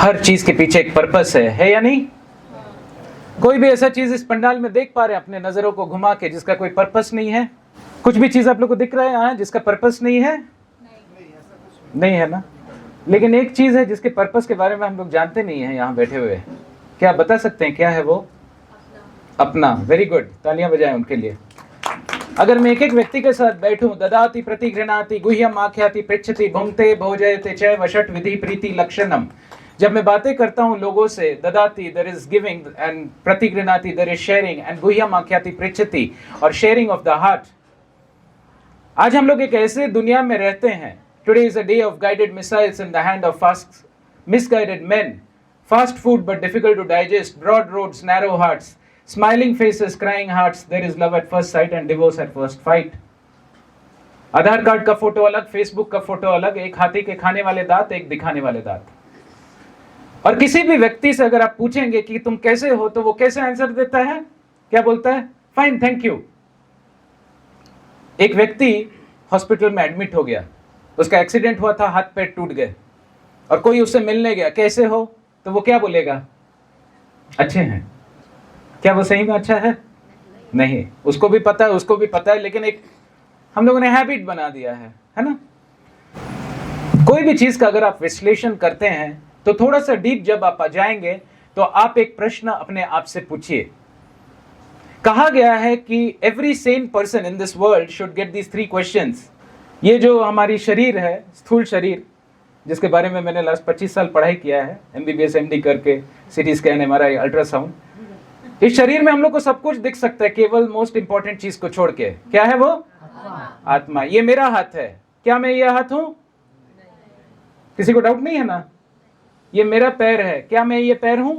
हर चीज के पीछे एक पर्पस है या नहीं? कोई भी ऐसा चीज इस पंडाल में देख पा रहे हैं अपने नजरों को घुमा के जिसका कोई पर्पस नहीं है? कुछ भी चीज आप लोग को दिख रहा है यहाँ जिसका पर्पस नहीं है? नहीं है ना? लेकिन एक चीज है जिसके पर्पस के बारे में हम लोग जानते नहीं है यहाँ बैठे हुए। क्या बता सकते हैं क्या है वो? अपना। वेरी गुड, तालियां बजाएं उनके लिए। अगर मैं एक एक व्यक्ति के साथ बैठूं, ददाति प्रतिगृह्णाति गुह्यम आख्याति पृच्छति भुंक्ते भोजयते च वषट विधि प्रीति लक्षणम। जब मैं बातें करता हूं लोगों से, ददाति देयर इज गिविंग एंड प्रतिगृह्णाति देयर इज शेयरिंग एंड गुह्यम आख्याति पृच्छति और शेयरिंग ऑफ द हार्ट। आज हम लोग एक ऐसे दुनिया में रहते हैं। Today is a day of guided missiles in the hand of fast misguided men, fast food but difficult to digest, broad roads narrow hearts, smiling faces, crying hearts, there is love at first sight and divorce at first fight. Aadhaar card का photo अलग, Facebook का photo अलग, एक हाथी के खाने वाले दांत, एक दिखाने वाले दांत। और किसी भी व्यक्ति से अगर आप पूछेंगे कि तुम कैसे हो, तो वो कैसे आंसर देता है? क्या बोलता है? Fine, thank you. एक व्यक्ति हॉस्पिटल में एडमिट हो गया, उसका एक्सीडेंट हुआ था, हाथ पैर टूट गए, और कोई उससे मिलने गया, कैसे हो? तो वो क्या बोलेगा? अच्छे हैं। क्या वो सही में अच्छा है? नहीं। उसको भी पता है, उसको भी पता है, लेकिन एक हम लोगों ने हैबिट बना दिया है ना? कोई भी चीज का अगर आप विश्लेषण करते हैं तो थोड़ा सा डीप जब आप आ जाएंगे तो आप एक प्रश्न अपने आप से पूछिए। कहा गया है कि every Sen person in this world should get these 3 questions. ये जो हमारी शरीर है, स्थूल शरीर, जिसके बारे में मैंने लास्ट 25 साल पढ़ाई किया है, MBBS MD करके, CT स्कैन, MRI, अल्ट्रासाउंड। इस शरीर में हम लोग को सब कुछ दिख सकता है, केवल मोस्ट इंपॉर्टेंट चीज को छोड़ के। क्या है वो? आत्मा। ये मेरा हाथ है, क्या मैं ये हाथ हूं? किसी को डाउट नहीं है ना? ये मेरा पैर है, क्या मैं ये पैर हूं?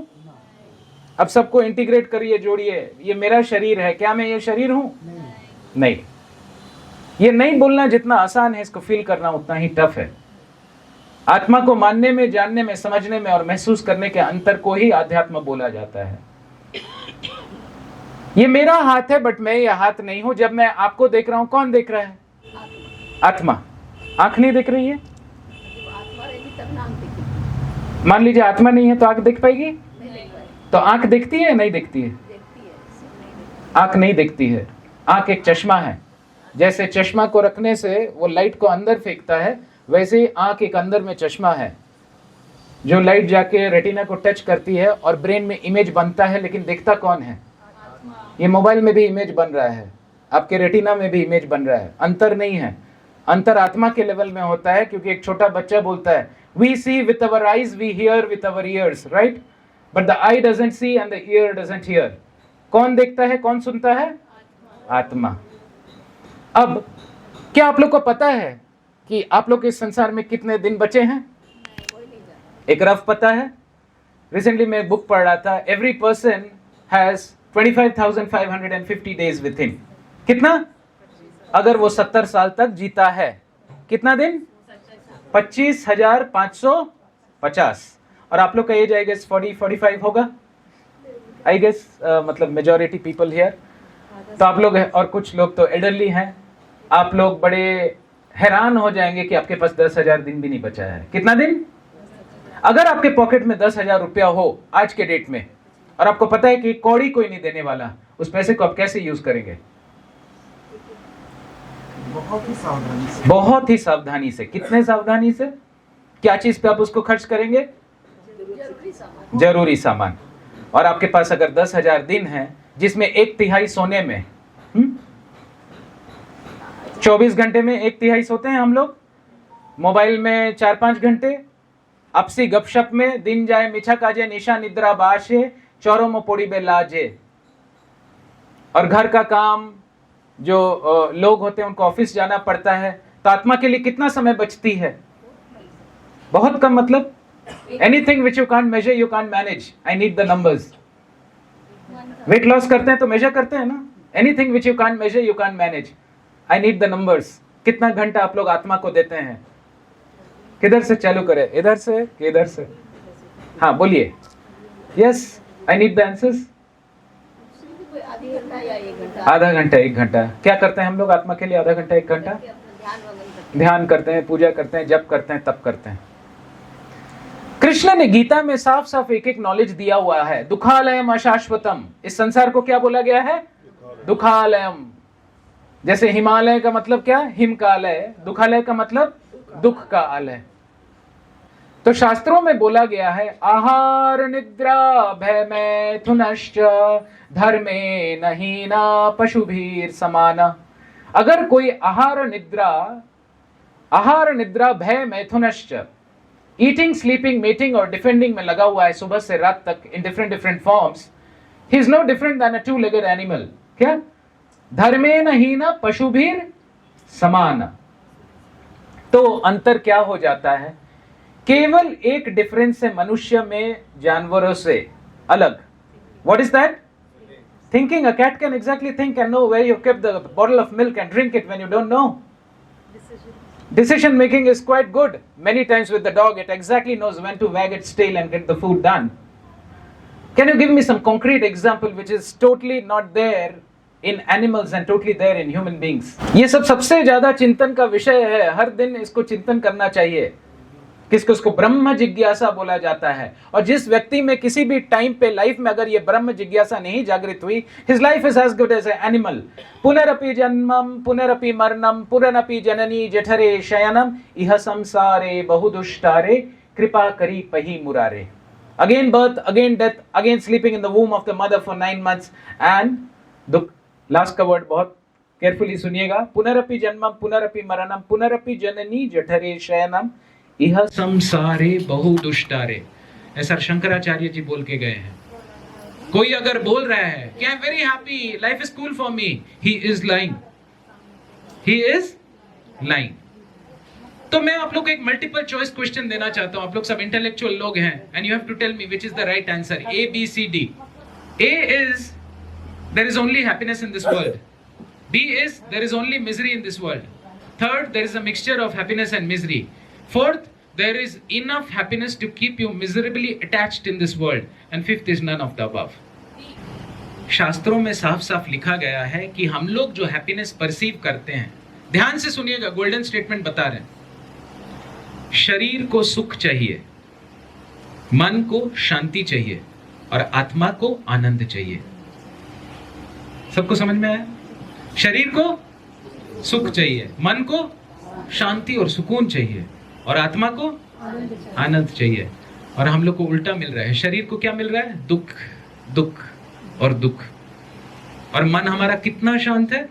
अब सबको इंटीग्रेट करिए, जोड़िए। ये मेरा शरीर है, क्या मैं ये शरीर हूं? नहीं। ये नहीं बोलना जितना आसान है, इसको फील करना उतना ही टफ है। आत्मा को मानने में, जानने में, समझने में और महसूस करने के अंतर को ही आध्यात्म बोला जाता है। ये मेरा हाथ है, बट मैं ये हाथ नहीं हूं। जब मैं आपको देख रहा हूं, कौन देख रहा है? आत्मा। आंख नहीं दिख रही है? मान लीजिए आत्मा नहीं है तो आंख दिख पाएगी? तो आंख दिखती है या नहीं दिखती है? आंख नहीं दिखती है। आंख एक चश्मा है। जैसे चश्मा को रखने से वो लाइट को अंदर फेंकता है, वैसे ही आंख एक अंदर में चश्मा है जो लाइट जाके रेटिना को टच करती है और ब्रेन में इमेज बनता है, लेकिन देखता कौन है? ये मोबाइल में भी इमेज बन रहा है, आपके रेटिना में भी इमेज बन रहा है। अंतर नहीं है। अंतर आत्मा के लेवल में होता है, क्योंकि एक छोटा बच्चा बोलता है, we see with our eyes, we hear with our ears, right? But the eye doesn't see and the ear doesn't hear. कौन देखता है, कौन सुनता है? आत्मा। अब क्या आप लोग को पता है कि आप लोग इस संसार में कितने दिन बचे हैं? एक रफ पता है? रिसेंटली मैं एक बुक पढ़ रहा था, every person has 25,550 days with him। कितना? अगर वो 70 साल तक जीता है, कितना दिन? 25,550। और आप लोग का एज आई गेस 40-45 होगा, आई गेस, मतलब मेजॉरिटी पीपल हियर। तो आप लोग, और कुछ लोग तो एडरली हैं, आप लोग बड़े हैरान हो जाएंगे कि आपके पास 10,000 दिन भी नहीं बचा है। कितना दिन? अगर आपके पॉकेट में 10,000 रुपया हो आज के डेट में, और आपको पता है कि कौड़ी कोई नहीं देने वाला, उस पैसे को आप कैसे यूज करेंगे? बहुत ही सावधानी से। बहुत ही सावधानी से। कितने सावधानी से? क्या चीज पे आप उसको खर्च करेंगे? जरूरी सामान। और आपके पास अगर 10,000 दिन है, जिसमें 1/3 सोने में, 24 घंटे में 1/3 सोते हैं हम लोग, मोबाइल में 4-5 घंटे, आपसी गपशप में दिन जाए मिछा काजे, निशा निद्रा बाशे, चौरों में पोड़ी बे लाजे। और घर का काम, जो लोग होते हैं उनको ऑफिस जाना पड़ता है, तो आत्मा के लिए कितना समय बचती है? बहुत कम। मतलब anything which you can't measure you can't manage, I need the numbers. Weight loss करते हैं तो मेजर करते हैं ना, anything which you can't measure you can't manage, I need the numbers. कितना घंटा आप लोग आत्मा को देते हैं? किधर से चालू करें, इधर से कि इधर से? हाँ बोलिए। Yes, I need the answers. आधा घंटा 1 घंटा। क्या करते हैं हम लोग आत्मा के लिए? आधा घंटा 1 घंटा ध्यान करते हैं, पूजा करते हैं, जप करते हैं, तप करते हैं। कृष्ण ने गीता में साफ साफ एक एक नॉलेज दिया हुआ है। दुखालयम अशाश्वतम, इस संसार को क्या बोला गया है? दुखालयम। जैसे हिमालय का मतलब क्या? हिम का आलय। दुखालय का मतलब दुख का आलय। तो शास्त्रों में बोला गया है आहार निद्रा भय मैथुनश्च धर्मे नहीं ना पशुभीर समाना। अगर कोई आहार निद्रा भय मैथुनश्च, ईटिंग स्लीपिंग मेटिंग और डिफेंडिंग में लगा हुआ है सुबह से रात तक in different forms, he is no different than a two legged animal. क्या? धर्मे नहीं ना पशुभीर समाना। तो अंतर क्या हो जाता है? केवल एक डिफरेंस है मनुष्य में जानवरों से अलग। What is that? Thinking. A cat can exactly think and know where you kept the bottle of milk and drink it when you don't know. Decision making is quite good. Many times with the dog, it exactly knows when to wag its tail and get the food done. Can you give me some concrete example which is totally not there in animals and totally there in human beings? ये सब सबसे ज्यादा चिंतन का विषय है। हर दिन इसको चिंतन करना चाहिए। किसको? उसको ब्रह्म जिज्ञासा बोला जाता है। और जिस व्यक्ति में किसी भी टाइम पे लाइफ में अगर ये ब्रह्म जिज्ञासा नहीं जागृत हुई, his life is as good as an animal. पुनरपि जन्मम पुनरपि मरणम पुनरपि जननी जठरे शयनम इह संसारे बहुदुष्टारे कृपा करी पही मुरारे। Again birth, again death, again sleeping in the वूम of the mother for 9 months and दुख। लास्ट का वर्ड बहुत केयरफुली सुनिएगा। पुनरपि जन्मम पुनरपि मरणम पुनरपि जननी जठरे शयनम इह संसारे बहु दुष्टारे। ऐसा शंकराचार्य जी बोल के गए हैं। कोई अगर बोल रहा है कि I am very happy, life is cool for me, he is lying. He is lying. तो मैं आप लोग को एक मल्टीपल चॉइस क्वेश्चन देना चाहता हूं। आप लोग सब इंटेलेक्चुअल लोग हैं and you have to tell me which is the right answer. A B C D. A is there is only happiness in this world. B is there is only misery in this world. Third, there is a mixture of happiness and misery. Fourth, there is enough happiness to keep you miserably attached in this world. And fifth is none of the above. शास्त्रों में साफ साफ लिखा गया है कि हम लोग जो हैप्पीनेस परसीव करते हैं, ध्यान से सुनिएगा, गोल्डन स्टेटमेंट बता रहे हैं। शरीर को सुख चाहिए, मन को शांति चाहिए और आत्मा को आनंद चाहिए। सबको समझ में आया? शरीर को सुख चाहिए, मन को शांति और सुकून चाहिए और आत्मा को आनंद चाहिए। और हम लोग को उल्टा मिल रहा है। शरीर को क्या मिल रहा है? दुख, दुख और दुख। और मन हमारा कितना शांत है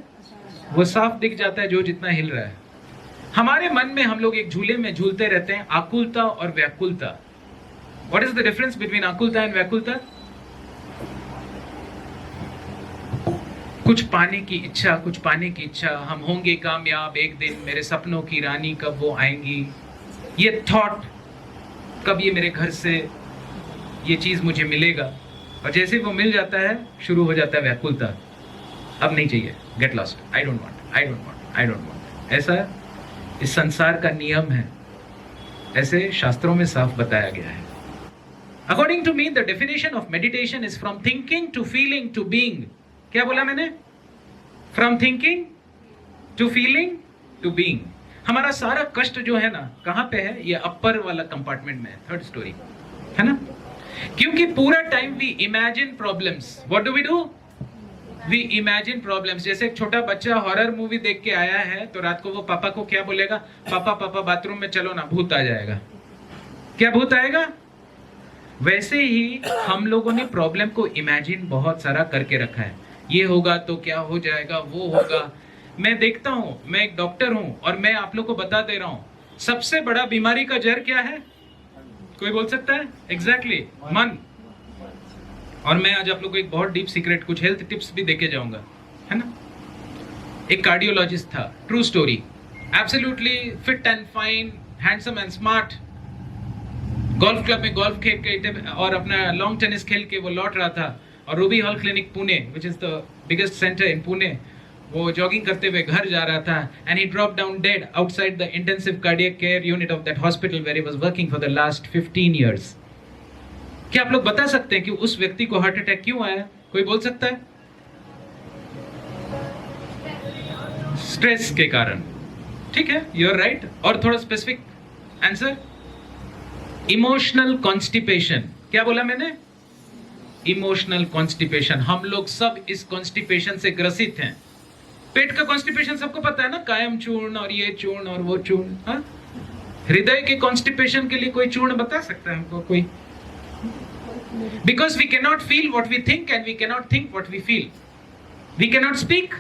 वो साफ दिख जाता है जो जितना हिल रहा है। हमारे मन में हम लोग एक झूले में झूलते रहते हैं, आकुलता और व्याकुलता। What is the difference between आकुलता एंड व्याकुलता? कुछ पाने की इच्छा, कुछ पाने की इच्छा, हम होंगे कामयाब एक दिन, मेरे सपनों की रानी कब वो आएंगी, ये थॉट, कब ये मेरे घर से ये चीज मुझे मिलेगा। और जैसे वो मिल जाता है शुरू हो जाता है व्याकुलता। अब नहीं चाहिए, get lost, I don't want, I don't want, I don't want. ऐसा इस संसार का नियम है, ऐसे शास्त्रों में साफ बताया गया है। According to me the definition of meditation is from thinking to feeling to being. क्या बोला मैंने? From thinking to feeling to being. हमारा सारा कष्ट जो है ना, कहां पे है? ये अपर वाला कंपार्टमेंट में है, थर्ड स्टोरी, है ना? क्योंकि पूरा time we imagine problems. What do we do? We imagine problems. जैसे एक छोटा बच्चा हॉरर मूवी देख के आया है तो रात को वो पापा को क्या बोलेगा? पापा पापा बाथरूम में चलो ना, भूत आ जाएगा। क्या भूत आएगा? वैसे ही हम लोगों ने प्रॉब्लम को इमेजिन बहुत सारा करके रखा है। ये होगा तो क्या हो जाएगा, वो होगा। मैं देखता हूं, मैं एक डॉक्टर हूं और मैं आप लोग को बता दे रहा हूं, सबसे बड़ा बीमारी का जड़ क्या है? कोई बोल सकता है? एग्जैक्टली, मन। और मैं आज आप लोग को एक बहुत डीप सीक्रेट, कुछ हेल्थ टिप्स भी देके जाऊंगा, है ना? एक कार्डियोलॉजिस्ट था, true story, absolutely fit and fine, handsome and smart. Golf club में गोल्फ खेल के और अपना लॉन्ग टेनिस खेल के वो लौट रहा था और Ruby Hall Clinic Pune, which is the biggest centre in Pune, वो जॉगिंग करते हुए घर जा रहा था and he drop down dead outside the intensive cardiac care unit of that hospital where he was working for the last 15 years। क्या आप लोग बता सकते हैं कि उस व्यक्ति को हार्ट अटैक क्यों आया? कोई बोल सकता है? स्ट्रेस के कारण। ठीक है, यू आर राइट। और थोड़ा स्पेसिफिक आंसर? इमोशनल कॉन्स्टिपेशन, क्या बोला मैंने? Emotional constipation. हम लोग सब इस कॉन्स्टिपेशन से ग्रसित हैं। पेट का कॉन्स्टिपेशन सबको पता है ना, कायम चूर्ण और ये चूर्ण और वो चूर्ण। हाँ, हृदय के कॉन्स्टिपेशन के लिए कोई चूर्ण बता सकता है हमको? कोई? Because we cannot feel what we think and we cannot think what we feel. We cannot speak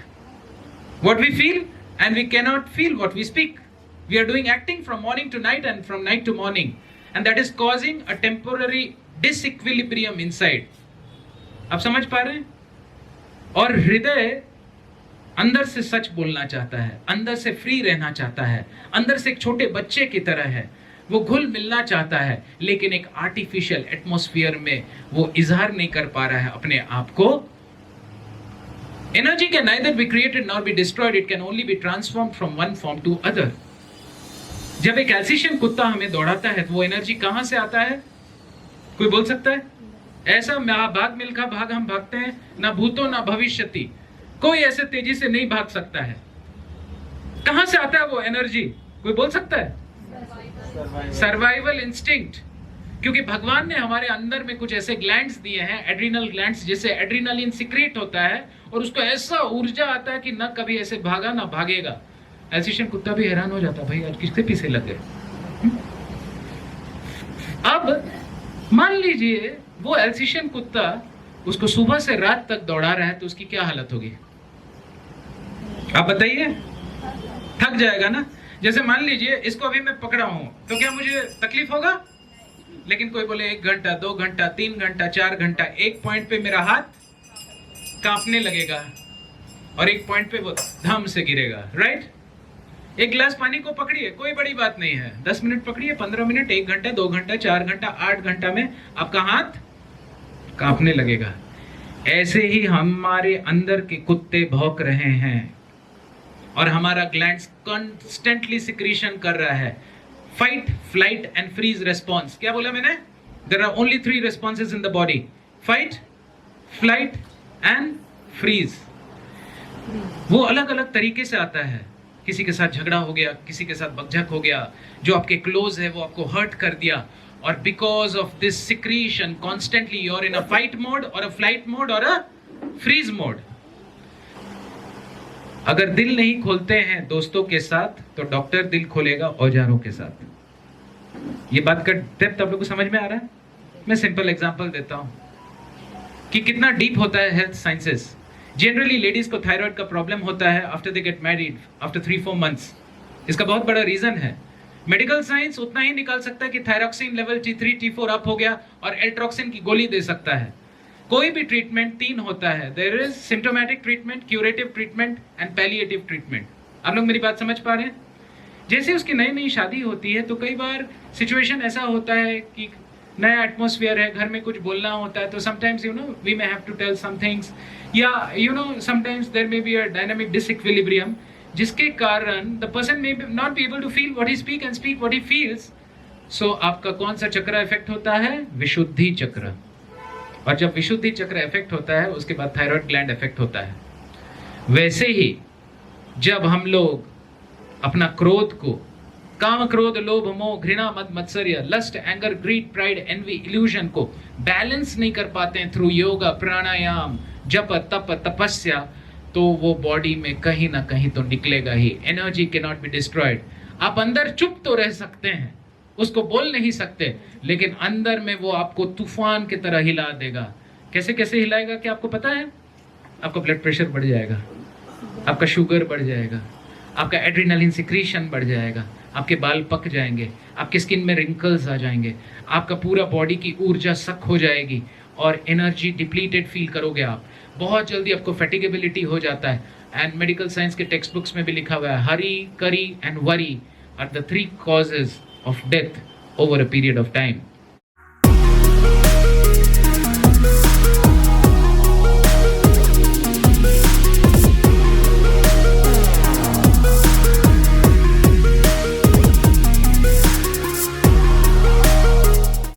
what we feel and we cannot feel what we speak. We are doing acting from morning to night and from night to morning, and that is causing a temporary disequilibrium inside. आप समझ पा रहे हैं? और हृदय अंदर से सच बोलना चाहता है, अंदर से फ्री रहना चाहता है, अंदर से एक छोटे बच्चे की तरह है, वो घुल मिलना चाहता है, लेकिन एक आर्टिफिशियल एटमॉस्फेयर में वो इजहार नहीं कर पा रहा है अपने आप को। Energy can neither be created nor be destroyed, it can only be transformed from one form to other. जब एक एल्सेशियन कुत्ता हमें दौड़ाता है तो वो एनर्जी कहां से आता है? कोई बोल सकता है? ऐसा भाग मिल्खा भाग हम भागते हैं, ना भूतो ना भविष्यति, कोई ऐसे तेजी से नहीं भाग सकता है। कहां से आता है वो एनर्जी? कोई बोल सकता है? Survival instinct. क्योंकि भगवान ने हमारे अंदर में कुछ ऐसे ग्लैंड्स दिए हैं, एड्रिनल ग्लैंड्स, जिससे एड्रिनलिन सिक्रेट होता है और उसको ऐसा ऊर्जा आता है कि ना कभी ऐसे भागा ना भागेगा। एल्सेशियन कुत्ता भी हैरान हो जाता, भाई आज किसके पीछे लग गए। अब मान लीजिए वो एल्सेशियन कुत्ता उसको सुबह से रात तक दौड़ा रहा है, तो उसकी क्या हालत होगी? आप बताइए। थक जाएगा ना। जैसे मान लीजिए इसको अभी मैं पकड़ा हूं, तो क्या मुझे तकलीफ होगा? लेकिन कोई बोले 1 घंटा 2 घंटा 3 घंटा 4 घंटा, एक पॉइंट पे मेरा हाथ कांपने लगेगा और एक पॉइंट पे वो धम से गिरेगा, राइट? एक गिलास पानी को पकड़िए, कोई बड़ी बात नहीं है, 10 मिनट पकड़िए, 15 मिनट, 1 घंटा 2 घंटा 4 घंटा 8 घंटा में आपका हाथ कांपने लगेगा। ऐसे ही हमारे अंदर के कुत्ते भौंक रहे हैं और हमारा ग्लैंड्स कॉन्स्टेंटली सिक्रीशन कर रहा है। Fight, flight and freeze response. क्या बोला मैंने? There are only 3 responses in the body: fight, flight and freeze. वो अलग अलग तरीके से आता है। किसी के साथ झगड़ा हो गया, किसी के साथ बकझक हो गया, जो आपके क्लोज है वो आपको हर्ट कर दिया, और because of this secretion constantly you are in a fight mode और अ फ्लाइट मोड और अ फ्रीज मोड। अगर दिल नहीं खोलते हैं दोस्तों के साथ, तो डॉक्टर दिल खोलेगा औजारों के साथ। ये बात का डेप्थ आप लोगों को समझ में आ रहा है? मैं सिंपल एग्जांपल देता हूं कि कितना डीप होता है हेल्थ साइंसेस। जनरली लेडीज को थायराइड का प्रॉब्लम होता है after they get married, after 3-4 months. इसका बहुत बड़ा रीजन है। मेडिकल साइंस उतना ही निकाल सकता है कि thyroxine level T3 T4 up हो गया और एल्ट्रोक्सिन की गोली दे सकता है। कोई भी ट्रीटमेंट 3 होता है, there is symptomatic treatment, curative treatment and palliative treatment. आप लोग मेरी बात समझ पा रहे हैं? जैसे उसकी नई नई शादी होती है तो कई बार सिचुएशन ऐसा होता है कि नया एटमॉस्फेयर है, घर में कुछ बोलना होता है, तो sometimes we may have to tell some things, या sometimes there may be a dynamic disequilibrium, जिसके कारण the person may not be able to feel what he speak and speak what he feels. So आपका कौन सा चक्र effect होता है? विशुद्धि चक्र। और जब विशुद्धि चक्र इफेक्ट होता है उसके बाद थायराइड ग्लैंड इफेक्ट होता है। वैसे ही जब हम लोग अपना क्रोध को, काम क्रोध लोभ मोह घृणा मद मत्सर्य, lust anger greed pride envy illusion को बैलेंस नहीं कर पाते हैं थ्रू योगा प्राणायाम जप तप तपस्या, तो वो बॉडी में कहीं ना कहीं तो निकलेगा ही। Energy can not be destroyed. आप अंदर चुप तो रह सकते हैं, उसको बोल नहीं सकते, लेकिन अंदर में वो आपको तूफान की तरह हिला देगा। कैसे कैसे हिलाएगा क्या आपको पता है? आपका ब्लड प्रेशर बढ़ जाएगा, आपका शुगर बढ़ जाएगा, आपका एड्रिनलिन सिक्रीशन बढ़ जाएगा, आपके बाल पक जाएंगे, आपके स्किन में रिंकल्स आ जाएंगे, आपका पूरा बॉडी की ऊर्जा सक हो जाएगी और एनर्जी डिप्लीटेड फील करोगे आप। बहुत जल्दी आपको फैटिगेबिलिटी हो जाता है। एंड मेडिकल साइंस के टेक्स्ट बुक्स में भी लिखा हुआ है, hurry, curry and worry are the 3 causes of death over a period of time.